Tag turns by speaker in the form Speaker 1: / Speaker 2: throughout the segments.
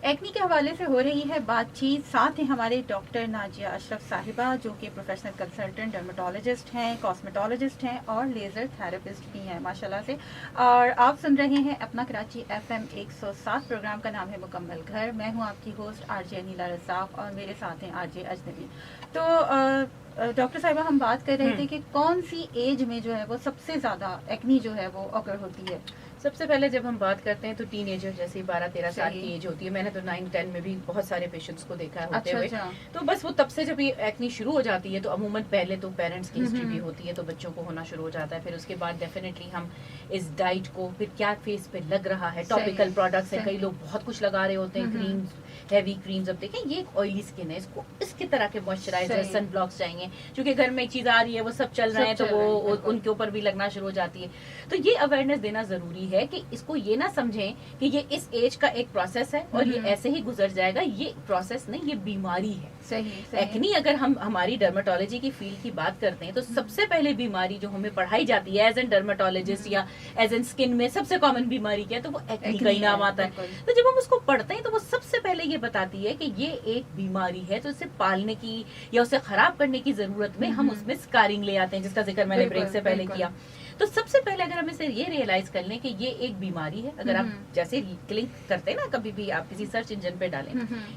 Speaker 1: Acne के हवाले से हो रही है बातचीत, साथ ही हमारे डॉक्टर नाजिया अशरफ साहिबा जो कि प्रोफेशनल कंसल्टेंट डर्मेटोलॉजिस्ट हैं, कॉस्मेटोलॉजिस्ट हैं और लेज़र थेरेपिस्ट भी हैं माशाल्लाह से। और आप सुन रहे हैं अपना कराची FM 107, प्रोग्राम का नाम है मुकम्मल घर। मैं हूं आपकी होस्ट आरजे अनीला रज़ाक और मेरे साथ हैं आरजे अजनबी। तो डॉक्टर साहिबा, हम बात कर रहे थे कि कौन सी एज में जो है वो सबसे ज़्यादा एक्नी जो है वो अगर होती है।
Speaker 2: सबसे पहले जब हम बात करते हैं तो टीनेजर जैसे 12-13 साल की एज होती है। मैंने तो 9-10 में भी बहुत सारे पेशेंट्स को देखा है होते हुए। तो बस वो तब से जब ये एक्नी शुरू हो जाती है तो अमूमन पहले तो पेरेंट्स की हिस्ट्री भी होती है, तो बच्चों को होना शुरू हो जाता है। फिर उसके बाद डेफिनेटली हम इस डाइट को, फिर क्या फेस पे लग रहा है, टॉपिकल प्रोडक्ट्स है, कई लोग बहुत कुछ लगा रहे होते हैं, क्रीम्स, हैवी क्रीम्स। अब देखें ये एक ऑयली स्किन है, इसको इसकी तरह के मॉइस्चराइजर, सन ब्लॉक्स चाहिए, क्योंकि घर में एक चीज आ रही है, वो सब चल रहे हैं तो वो उनके ऊपर भी लगना शुरू हो जाती है। तो ये अवेयरनेस देना जरूरी है कि इसको ये ना समझें कि ये इस एज का एक प्रोसेस है और ये ऐसे ही गुजर जाएगा। ये प्रोसेस नहीं, ये बीमारी है।
Speaker 1: सही।
Speaker 2: एक्नी अगर हम हमारी डर्मेटोलॉजी की फील्ड की बात करते हैं तो सबसे पहले बीमारी जो हमें पढ़ाई जाती है एज एन डर्मेटोलॉजिस्ट या एज एन स्किन में, सबसे कॉमन बीमारी क्या है, तो वो एक्नी का ही नाम आता है। तो जब हम उसको पढ़ते हैं तो वो सबसे पहले ये बताती है कि ये एक बीमारी है, तो इसे पालने की या उसे खराब करने की जरूरत में हम उसमें स्कारिंग ले आते हैं, जिसका जिक्र मैंने ब्रेक से पहले किया। तो सबसे पहले अगर हम इसे ये रियलाइज कर लें कि ये एक बीमारी है, अगर आप जैसे क्लिक करते हैं ना, कभी भी आप किसी सर्च इंजन पे डालें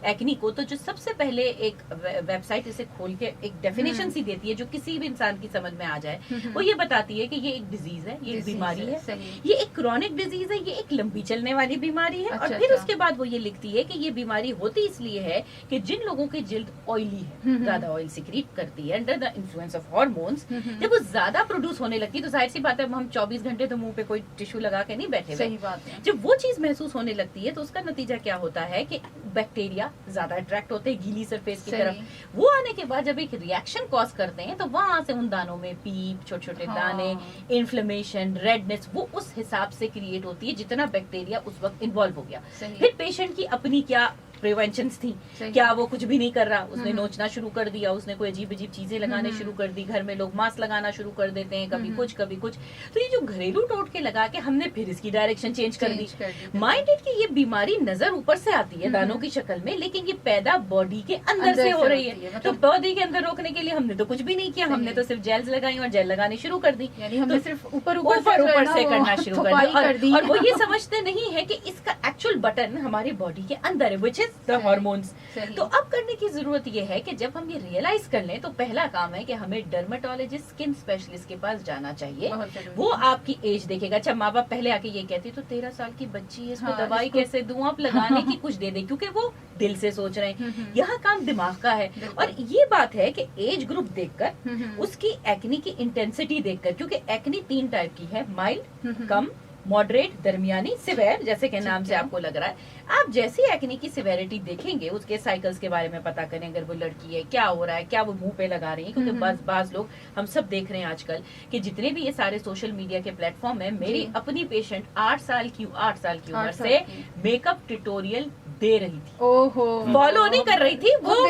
Speaker 2: एक्नी को, तो जो सबसे पहले एक वेबसाइट इसे खोल के एक डेफिनेशन सी देती है जो किसी भी इंसान की समझ में आ जाए, वो ये बताती है कि ये एक डिजीज है, ये एक बीमारी है, ये एक क्रॉनिक डिजीज है, ये एक लंबी चलने वाली बीमारी है। और फिर उसके बाद वो ये लिखती है कि ये बीमारी होती इसलिए है कि जिन लोगों की जिल्द ऑयली है, ज्यादा ऑयल सिक्रीट करती है under the influence of hormones, जब वो ज्यादा प्रोड्यूस होने लगती है, तो जाहिर सी बात है हम 24 घंटे तो मुंह पे कोई टिश्यू लगा के नहीं बैठे।
Speaker 1: सही बात है।
Speaker 2: जब वो चीज महसूस होने लगती है तो उसका नतीजा क्या होता है कि बैक्टीरिया ज्यादा अट्रैक्ट होते हैं गीली सरफेस की तरफ। वो आने के बाद जब एक रिएक्शन कॉज करते हैं तो वहां से उन दानों में पीप, छोटे छोटे दाने, इन्फ्लेमेशन, रेडनेस, वो उस हिसाब से क्रिएट होती है जितना बैक्टीरिया उस वक्त इन्वॉल्व हो गया। फिर पेशेंट की अपनी क्या प्रिवेंशंस थी, क्या वो कुछ भी नहीं कर रहा, उसने नोचना शुरू कर दिया, उसने कोई अजीब अजीब चीजें लगाने शुरू कर दी, घर में लोग मास्क लगाना शुरू कर देते हैं, कभी कुछ कभी कुछ। तो ये जो घरेलू टोटके लगा के हमने फिर इसकी डायरेक्शन चेंज कर दी। माइंडेड की ये बीमारी नजर ऊपर से आती है दानों की शक्ल में, लेकिन ये पैदा बॉडी के अंदर से हो रही है। तो बॉडी के अंदर रोकने के लिए हमने तो कुछ भी नहीं किया, हमने तो सिर्फ जेल्स लगाई और जेल लगानी शुरू कर दी,
Speaker 1: हमने सिर्फ ऊपर
Speaker 2: से करना शुरू कर दी। और वो ये समझते नहीं है कि इसका एक्चुअल बटन हमारी बॉडी के अंदर है, विच इज द हार्मोन्स। तो अब करने की जरूरत ये है कि जब हम ये रियलाइज कर लें तो पहला काम है कि हमें डर्मेटोलॉजिस्ट, स्किन स्पेशलिस्ट के पास जाना चाहिए। वो आपकी एज देखेगा। अच्छा, माँ बाप पहले आके ये कहती तो 13 साल की बच्ची है, इसको दवाई कैसे दूं, आप लगाने की कुछ दे दे, क्योंकि वो दिल से सोच रहे हैं। यहाँ काम दिमाग का है। और ये बात है कि एज ग्रुप देखकर, उसकी एक्नी की इंटेंसिटी देखकर, क्योंकि एक्नी 3 टाइप की है, माइल्ड, कम, मॉडरेट, दरमियानी, सिवियर, जैसे के नाम से आपको लग रहा है। आप जैसी एक्नी की सिवेरिटी देखेंगे, उसके साइकिल्स के बारे में पता करें, अगर वो लड़की है क्या हो रहा है, क्या वो मुंह पे लगा रही है, क्योंकि बाज लोग, हम सब देख रहे हैं आजकल कि जितने भी ये सारे सोशल मीडिया के प्लेटफॉर्म है, मेरी अपनी पेशेंट 8 साल की उम्र से मेकअप ट्यूटोरियल दे रही थी।
Speaker 1: ओहो,
Speaker 2: फॉलो नहीं कर रही थी, वो
Speaker 1: खुद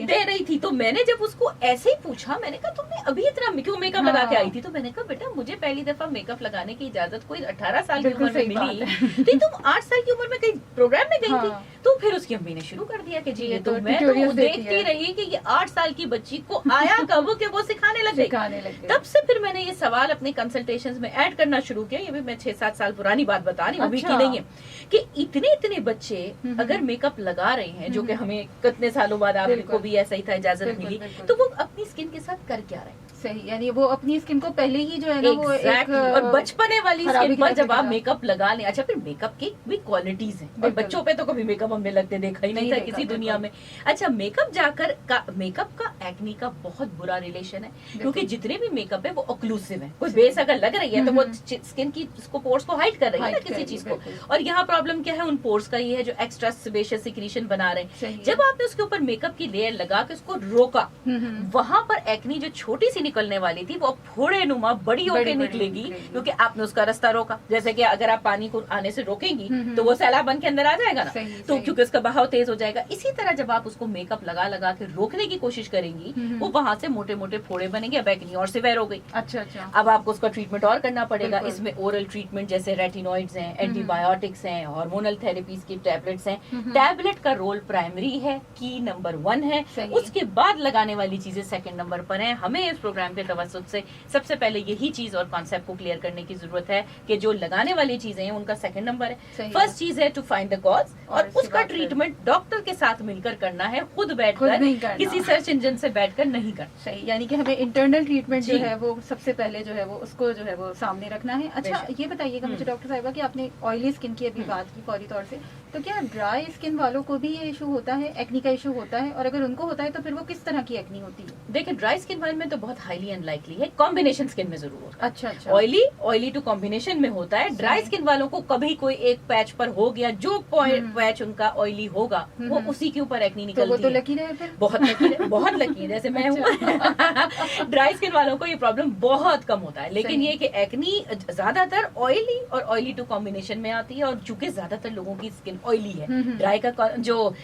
Speaker 2: दे रही थी। तो मैंने जब उसको ऐसे ही पूछा, मैंने कहा तुमने अभी इतना क्यों मेकअप लगा के आई थी? तो मैंने कहा बेटा, मुझे पहली दफा मेकअप लगाने की इजाजत कोई 18 साल की उम्र में मिली, तो तुम 8 साल की उम्र में कहीं प्रोग्राम में गई थी। तो फिर उसकी अम्मी ने शुरू कर दिया कि जी ये तो मैं तो देखती रही कि ये 8 साल की बच्ची को आया कब कि वो सिखाने लग गई। तब से फिर मैंने ये सवाल अपने कंसल्टेशंस में ऐड करना शुरू किया। ये भी मैं 6-7 साल पुरानी बात बता रही हूँ, अभी की नहीं है, कि इतने बच्चे अगर मेकअप लगा रहे हैं, जो कि हमें कितने सालों बाद आपको भी ऐसा ही था इजाजत मिली, तो वो अपनी स्किन के साथ कर क्या रहे हैं?
Speaker 1: सही, यानी वो अपनी स्किन को पहले ही जो है ना वो एक
Speaker 2: और बचपने वाली स्किन पर जब आप मेकअप लगा लें। अच्छा, फिर मेकअप की भी क्वालिटीज हैं, और बच्चों पे तो कभी मेकअप हमने लगते देखा ही नहीं था किसी दुनिया में। अच्छा, मेकअप का एक्नी का बहुत बुरा रिलेशन है, क्योंकि जितने भी मेकअप है वो ऑक्लूसिव है। कोई बेस अगर लग रही है तो वो स्किन की उसको पोर्स को हाइड कर रही है ना किसी चीज को। और यहाँ प्रॉब्लम क्या है, उन पोर्स का ये है जो एक्स्ट्रा सेबेशियस सिक्रीशन बना रहे हैं। जब आपने उसके ऊपर मेकअप की लेयर लगा के उसको रोका, वहां पर एक्नी जो छोटी सी निकलने वाली थी वो फोड़े नुमा बड़ी होके निकलेगी, क्योंकि आपने उसका रास्ता रोका। जैसे कि अगर आप पानी को आने से रोकेंगी तो वो सैलाब बन के अंदर आ जाएगा ना, तो क्योंकि उसका बहाव तेज हो जाएगा। इसी तरह जब आप उसको मेकअप लगा लगा के रोकने की कोशिश करेंगी, वो वहां से मोटे मोटे फोड़े बनेंगे, अब एक्ने और सिवियर हो गई।
Speaker 1: अच्छा।
Speaker 2: अब आपको उसका ट्रीटमेंट और करना पड़ेगा। इसमें ओरल ट्रीटमेंट जैसे रेटिनॉइड्स हैं, एंटीबायोटिक्स हैं, हार्मोनल थेरेपीज की टैबलेट्स हैं। टैबलेट का रोल प्राइमरी है, की नंबर 1 है, उसके बाद लगाने वाली चीजें सेकंड नंबर पर हैं। हमें इस प्रोग्राम के तवज्जुद से सबसे पहले यही चीज और कॉन्सेप्ट को क्लियर करने की जरूरत है कि जो लगाने वाली चीजें हैं उनका सेकंड नंबर है। फर्स्ट चीज है टू फाइंड द कॉज, और उसका ट्रीटमेंट डॉक्टर के साथ मिलकर करना है, खुद बैठकर किसी सर्च इंजन से बैठकर नहीं करना।
Speaker 1: सही, यानी कि हमें इंटरनल ट्रीटमेंट जो है वो सबसे पहले जो है वो उसको जो है वो सामने रखना है। अच्छा, ये बताइएगा मुझे डॉक्टर साहिबा कि आपने ऑयली स्किन की अभी बात की फौरी तौर से, तो क्या ड्राई स्किन वालों को भी ये इशू होता है, एक्नी का इशू होता है, और अगर उनको होता है तो फिर वो किस तरह की एक्नी होती है?
Speaker 2: देखिए, ड्राई स्किन वाले में तो बहुत हाईली अनलाइकली है, कॉम्बिनेशन स्किन में जरूर होता है।
Speaker 1: अच्छा।
Speaker 2: ऑयली टू कॉम्बिनेशन में होता है। ड्राई स्किन वालों को कभी कोई एक पैच पर हो गया, जो पैच उनका ऑयली होगा वो उसी के ऊपर एक्नी निकलती है।
Speaker 1: तो लकी रहे फिर,
Speaker 2: बहुत लकी है, जैसे मैं हूँ। ड्राई स्किन वालों को ये प्रॉब्लम बहुत कम होता है, लेकिन ये कि एक्नी ज्यादातर ऑयली और ऑयली टू कॉम्बिनेशन में आती है, और चूंकि ज्यादातर लोगों की स्किन ऑयली है, ड्राई का जो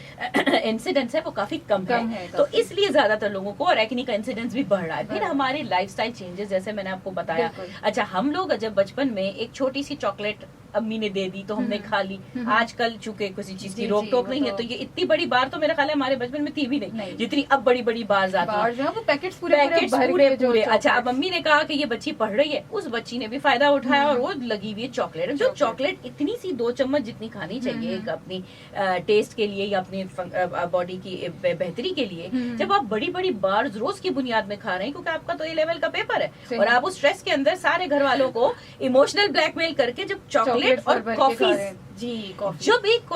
Speaker 2: इंसिडेंस है वो काफी कम है, तो इसलिए ज्यादातर लोगों को और एक्नी का इंसिडेंस भी बढ़ रहा है। फिर हमारे लाइफस्टाइल चेंजेस, जैसे मैंने आपको बताया। अच्छा, हम लोग जब बचपन में एक छोटी सी चॉकलेट अम्मी ने दे दी तो हमने खा ली। आजकल चूंकि किसी चीज की रोक टोक नहीं है, तो ये इतनी बड़ी बार तो मेरा ख्याल है हमारे बचपन में थी भी नहीं जितनी अब बड़ी बड़ी बार आती है, वो पैकेट्स पूरे। अच्छा, अब मम्मी ने कहा कि ये बच्ची पढ़ रही है, उस बच्ची ने भी फायदा उठाया और वो लगी हुई है चॉकलेट। जो चॉकलेट इतनी सी 2 चम्मच जितनी खानी चाहिए अपनी टेस्ट के लिए या अपनी बॉडी की बेहतरी के लिए, जब आप बड़ी बड़ी बार रोज की बुनियाद में खा रहे हैं, क्योंकि आपका तो ए लेवल का पेपर है और आप उस स्ट्रेस के अंदर सारे घर वालों को इमोशनल ब्लैकमेल करके जब चॉकलेट और कॉफी जब एक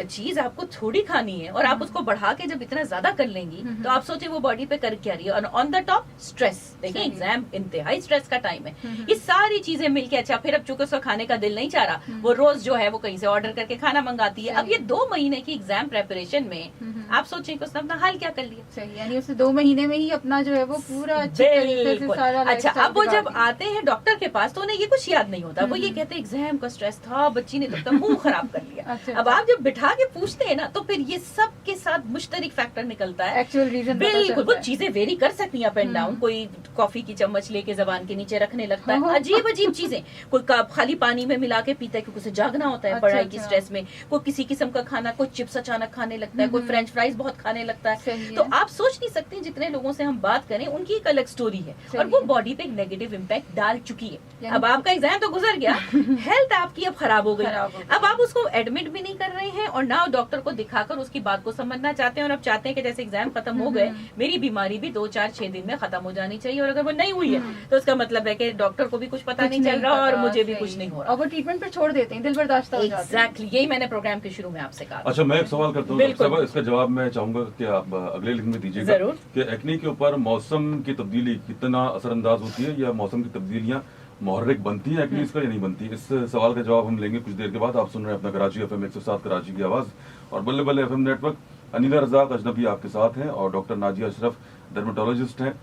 Speaker 2: चीज आपको थोड़ी खानी है और आप उसको बढ़ा के जब इतना ज्यादा कर लेंगी, तो आप सोचिए वो बॉडी पे कर क्या रही है। और ऑन द टॉप स्ट्रेस, देखिए एग्जाम इंतहाई स्ट्रेस का टाइम है, ये सारी चीजें मिलके। अच्छा, फिर अब चूंकि उसका खाने का दिल नहीं चाह रहा, वो रोज जो है वो कहीं से ऑर्डर करके खाना मंगाती है। अब ये 2 महीने की एग्जाम प्रेपरेशन में आप सोचिए कि उसने अपना हाल क्या कर लिया।
Speaker 1: सही, यानी उसने 2 महीने में ही अपना जो है वो पूरा अच्छे तरीके से सारा।
Speaker 2: अच्छा, अब वो जब आते हैं डॉक्टर के पास तो उन्हें ये कुछ याद नहीं होता, वो ये कहते हैं एग्जाम का स्ट्रेस था, बच्ची ने तब तक मुंह खराब कर लिया। अब आप जब बिठा के पूछते हैं ना, तो फिर ये सब के साथ मुश्तरक फैक्टर निकलता है,
Speaker 1: एक्चुअल रीजन।
Speaker 2: बिल्कुल, वो चीजें वेरी कर सकती हैं अप एंड डाउन। कोई कॉफी की चम्मच लेके जबान के नीचे रखने लगता है, अजीब अजीब चीजें। कोई खाली पानी में मिला के पीता है क्योंकि उसे जागना होता है पढ़ाई की स्ट्रेस में। कोई किसी किस्म का खाना, कोई चिप्स अचानक खाने लगता है, कोई फ्रेंच फ्राइज बहुत खाने लगता है। तो आप सोच नहीं सकते जितने लोगों से हम बात करें उनकी एक अलग स्टोरी है और वो बॉडी पे एक नेगेटिव इम्पैक्ट डाल चुकी है। अब आपका एग्जाम तो गुजर गया, हेल्थ आपकी अब खराब हो गई, अब आप उसको एडमिट भी नहीं कर रहे हैं और ना डॉक्टर को दिखाकर उसकी बात को समझना चाहते हैं, और अब चाहते हैं कि जैसे एग्जाम खत्म हो गए, मेरी बीमारी भी 2-4-6 दिन में खत्म हो जानी चाहिए, और अगर वो नहीं हुई है तो उसका मतलब है कि डॉक्टर को भी कुछ पता नहीं चल रहा और मुझे भी कुछ नहीं हो रहा,
Speaker 1: और वो ट्रीटमेंट पर छोड़ देते हैं, दिल बर्दाश्त हो जाता है।
Speaker 2: एग्जैक्टली, यही मैंने प्रोग्राम के शुरू में आपसे कहा।
Speaker 3: अच्छा, मैं एक सवाल करता हूँ, इसका जवाब मैं चाहूंगा कि आप अगले लिंक में दीजिएगा कि एक्ने के ऊपर मौसम की तब्दीली कितना असरअंदाज होती है, या मौसम की तब्दीलियां मुहर्रिक बनती है एक्ने इसका या नहीं बनती। इस सवाल का जवाब हम लेंगे कुछ देर के बाद। आप सुन रहे हैं अपना कराची FM 107 कराची की आवाज और बल्ले बल्ले FM नेटवर्क। अनीला रज़ाक अजनबी आपके साथ हैं और डॉक्टर नाजिया अशरफ डर्मेटोलॉजिस्ट हैं।